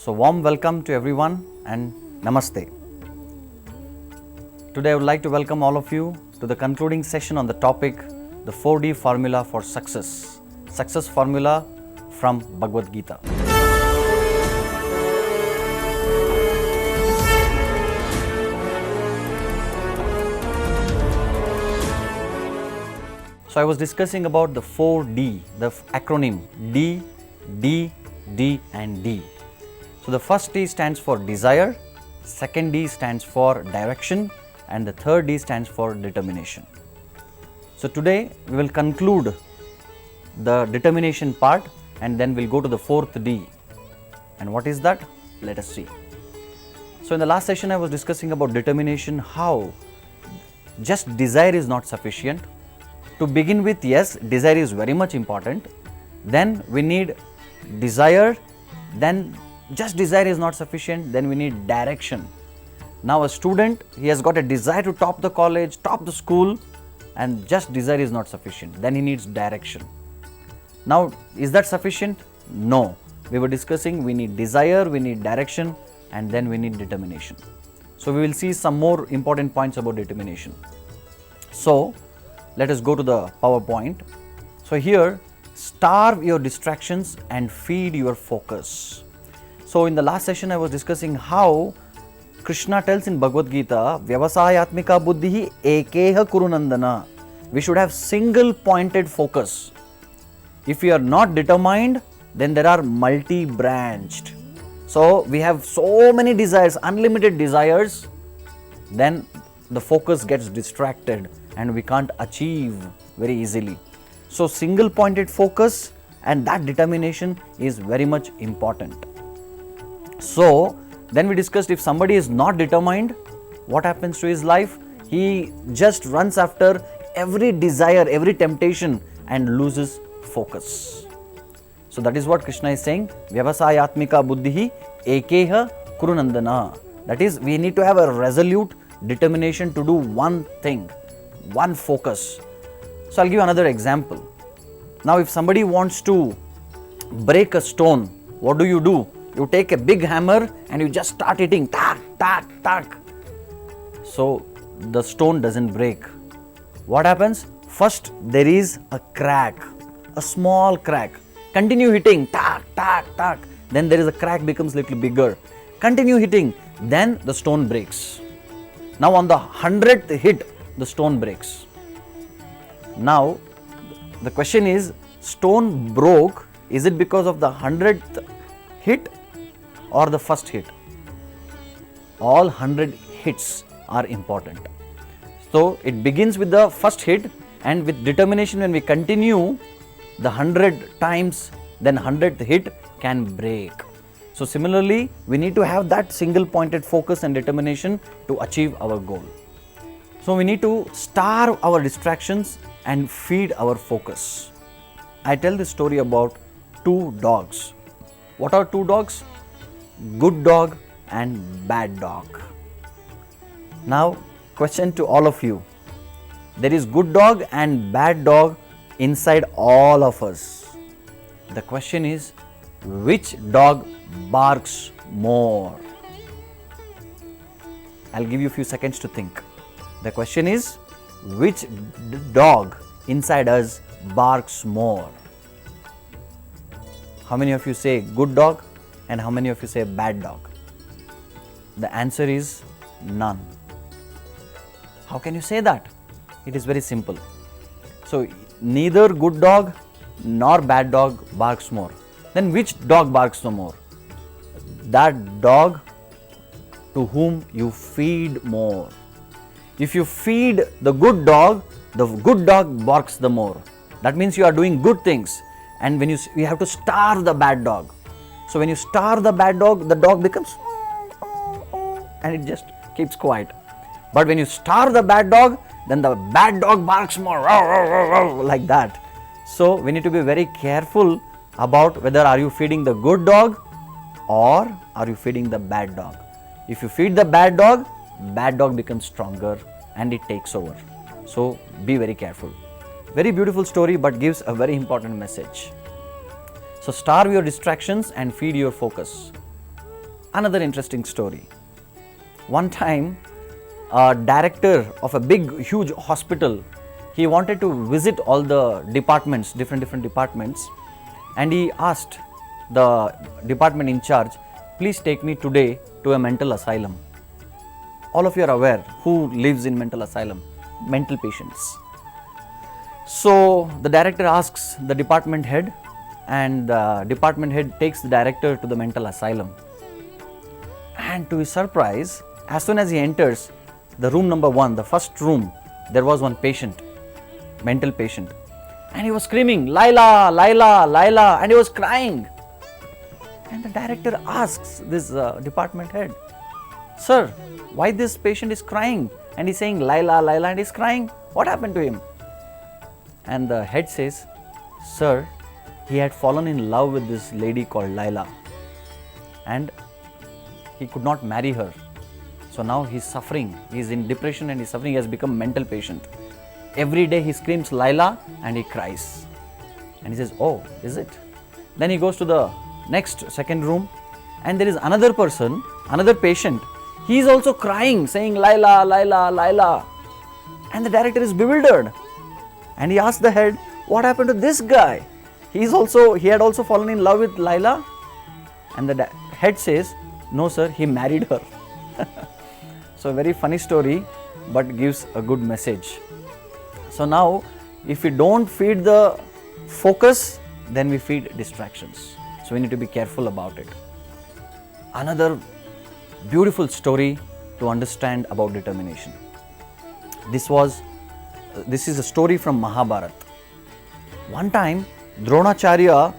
So warm welcome to everyone and namaste. Today I would like to welcome all of you to the concluding session on the topic the 4D formula for success. Success formula from Bhagavad Gita. So I was discussing about the 4D, the acronym D, D, D and D. So the first D stands for desire, second D stands for direction and the third D stands for determination. So today we will conclude the determination part and then we'll go to the fourth D. And what is that? Let us see. So in the last session I was discussing about determination, how just desire is not sufficient. To begin with, yes, desire is very much important. Then we need desire, then just desire is not sufficient, then we need direction. Now a student, he has got a desire to top the college, top the school, and just desire is not sufficient. Then he needs direction. Now, is that sufficient? No. We were discussing we need desire, we need direction, and then we need determination. So we will see some more important points about determination. So let us go to the PowerPoint. So here, starve your distractions and feed your focus. So in the last session I was discussing how Krishna tells in Bhagavad Gita, Vyavasayatmika buddhihi ekeha kurunandana. We should have single pointed focus. If we are not determined, then there are multi-branched. So we have so many desires, unlimited desires, then the focus gets distracted and we can't achieve very easily. So single pointed focus and that determination is very much important. So then we discussed if somebody is not determined, what happens to his life? He just runs after every desire, every temptation and loses focus. So that is what Krishna is saying, Vyavasayatmika buddhihi ekeha kurunandana. That is, we need to have a resolute determination to do one thing, one focus. So I'll give you another example. Now if somebody wants to break a stone, what do? You take a big hammer and you just start hitting, tak, tak, tak. So the stone doesn't break. What happens? First there is a crack, a small crack. Continue hitting, tak, tak, tak. Then there is a crack becomes little bigger. Continue hitting, then the stone breaks. Now on the 100th hit, the stone breaks. Now the question is, stone broke, is it because of the 100th hit or the first hit? All 100 hits are important. So it begins with the first hit, and with determination when we continue the 100 times, then 100th hit can break. So similarly, we need to have that single pointed focus and determination to achieve our goal. So we need to starve our distractions and feed our focus. I tell this story about two dogs. What are two dogs? Good dog and bad dog. Now, question to all of you. There is good dog and bad dog inside all of us. The question is, which dog barks more? I'll give you a few seconds to think. The question is, which dog inside us barks more? How many of you say good dog and how many of you say bad dog? The answer is none. How can you say that? It is very simple. So neither good dog nor bad dog barks more. Then which dog barks the more? That dog to whom you feed more. If you feed the good dog barks the more. That means you are doing good things. And when you have to starve the bad dog. So when you starve the bad dog, the dog becomes and it just keeps quiet. But when you starve the bad dog, then the bad dog barks more like that. So we need to be very careful about whether are you feeding the good dog or are you feeding the bad dog. If you feed the bad dog becomes stronger and it takes over. So be very careful. Very beautiful story but gives a very important message. So starve your distractions and feed your focus. Another interesting story. One time, a director of a big, huge hospital, he wanted to visit all the departments, different departments, and he asked the department in charge, please take me today to a mental asylum. All of you are aware who lives in mental asylum, mental patients. So the director asks the department head, and the department head takes the director to the mental asylum. And to his surprise, as soon as he enters the room number 1, the first room, there was one patient, mental patient, and he was screaming, Laila, Laila, Laila, and he was crying. And the director asks this department head, sir, why this patient is crying? And he's saying Laila, Laila, and he's crying. What happened to him? And the head says, sir, he had fallen in love with this lady called Laila, and he could not marry her. So now he's suffering. He's in depression and he's suffering. He has become a mental patient. Every day he screams Laila and he cries. And he says, oh, is it? Then he goes to the second room, and there is another person, another patient. He is also crying, saying Laila, Laila, Laila. And the director is bewildered. And he asks the head, what happened to this guy? He had also fallen in love with Laila. And the head says, no sir, he married her. So a very funny story, but gives a good message. So now, if we don't feed the focus, then we feed distractions. So we need to be careful about it. Another beautiful story to understand about determination. This is a story from Mahabharata. One time, Dronacharya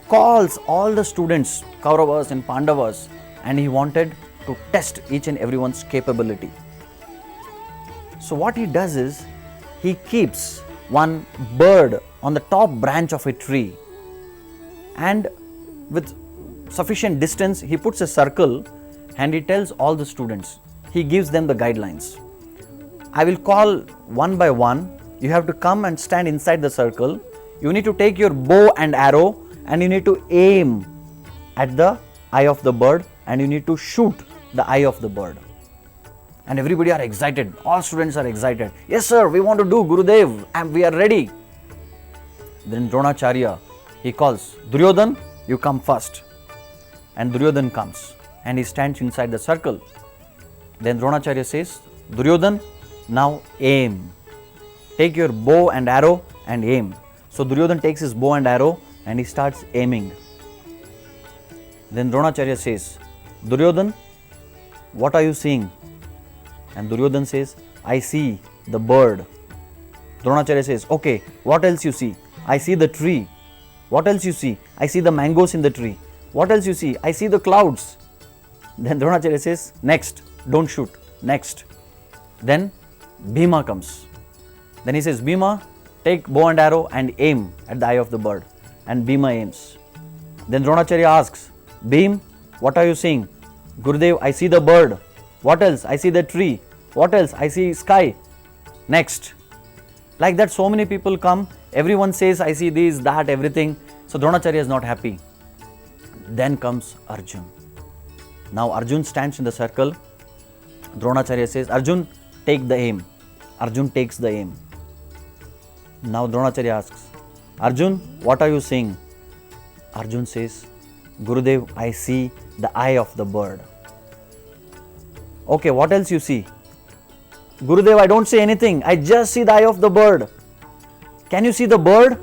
calls all the students, Kauravas and Pandavas, and he wanted to test each and everyone's capability. So what he does is, he keeps one bird on the top branch of a tree, and with sufficient distance he puts a circle, and he tells all the students, he gives them the guidelines. I will call one by one, you have to come and stand inside the circle, you need to take your bow and arrow, and you need to aim at the eye of the bird, and you need to shoot the eye of the bird. And everybody are excited, all students are excited. Yes sir, we want to do, Gurudev, and we are ready. Then Dronacharya, he calls, Duryodhan, you come first. And Duryodhan comes, and he stands inside the circle. Then Dronacharya says, Duryodhan, now aim. Take your bow and arrow and aim. So Duryodhan takes his bow and arrow and he starts aiming. Then Dronacharya says, Duryodhan, what are you seeing? And Duryodhan says, I see the bird. Dronacharya says, okay, what else you see? I see the tree. What else you see? I see the mangoes in the tree. What else you see? I see the clouds. Then Dronacharya says, next, don't shoot, next. Then Bhima comes. Then he says, Bhima, take bow and arrow and aim at the eye of the bird. And Bhima aims. Then Dronacharya asks, Bhim, what are you seeing? Gurudev, I see the bird. What else? I see the tree. What else? I see sky. Next. Like that, so many people come. Everyone says, I see this, that, everything. So Dronacharya is not happy. Then comes Arjun. Now Arjun stands in the circle. Dronacharya says, Arjun, take the aim. Arjun takes the aim. Now Dronacharya asks, Arjun, what are you seeing? Arjun says, Gurudev, I see the eye of the bird. Okay, what else you see? Gurudev, I don't see anything. I just see the eye of the bird. Can you see the bird?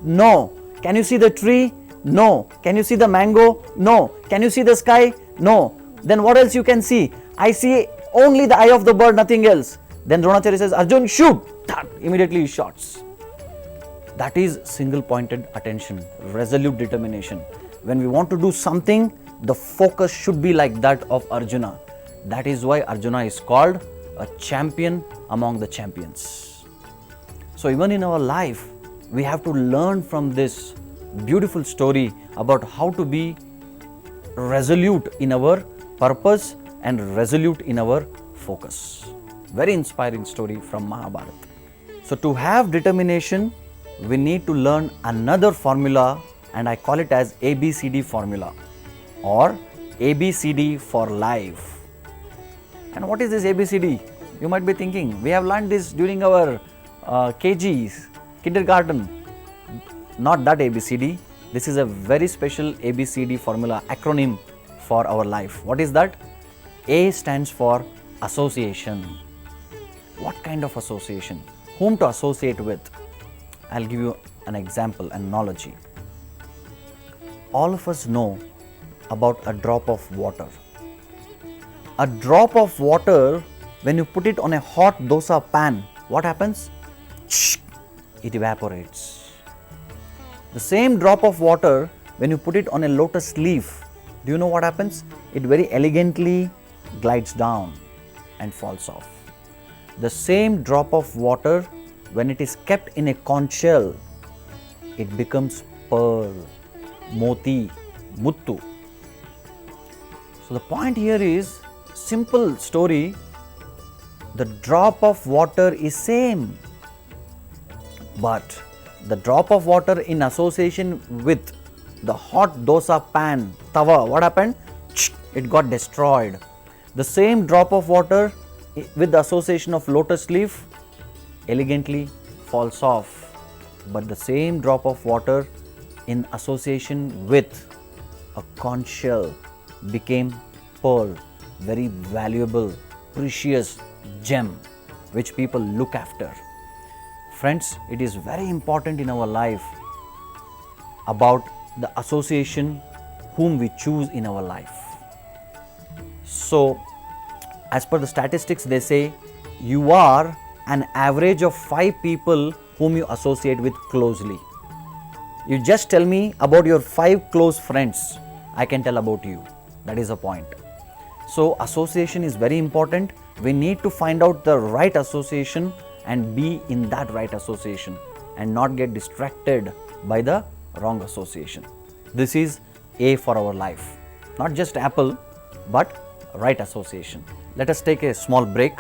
No. Can you see the tree? No. Can you see the mango? No. Can you see the sky? No. Then what else you can see? I see only the eye of the bird, nothing else. Then Dronacharya says, Arjun, shoot! Immediately he shoots. That is single pointed attention, resolute determination. When we want to do something, the focus should be like that of Arjuna. That is why Arjuna is called a champion among the champions. So even in our life, we have to learn from this beautiful story about how to be resolute in our purpose and resolute in our focus. Very inspiring story from Mahabharata. So to have determination, we need to learn another formula, and I call it as ABCD formula, or ABCD for life. And what is this ABCD? You might be thinking, we have learned this during our KGs, kindergarten. Not that ABCD. This is a very special ABCD formula, acronym for our life. What is that? A stands for association. What kind of association? Whom to associate with? I'll give you an example, an analogy. All of us know about a drop of water. A drop of water, when you put it on a hot dosa pan, what happens? It evaporates. The same drop of water, when you put it on a lotus leaf, do you know what happens? It very elegantly glides down and falls off. The same drop of water, when it is kept in a conch shell, it becomes pearl, moti, muttu. So the point here is, simple story, the drop of water is same, but the drop of water in association with the hot dosa pan, tawa, what happened? It got destroyed. The same drop of water with the association of lotus leaf elegantly falls off, but the same drop of water in association with a conch shell became pearl, very valuable, precious gem which people look after. Friends, it is very important in our life about the association whom we choose in our life. So, as per the statistics, they say you are an average of 5 people whom you associate with closely. You just tell me about your 5 close friends, I can tell about you. That is the point. So, association is very important. We need to find out the right association and be in that right association and not get distracted by the wrong association. This is A for our life. Not just apple, but right association. Let us take a small break.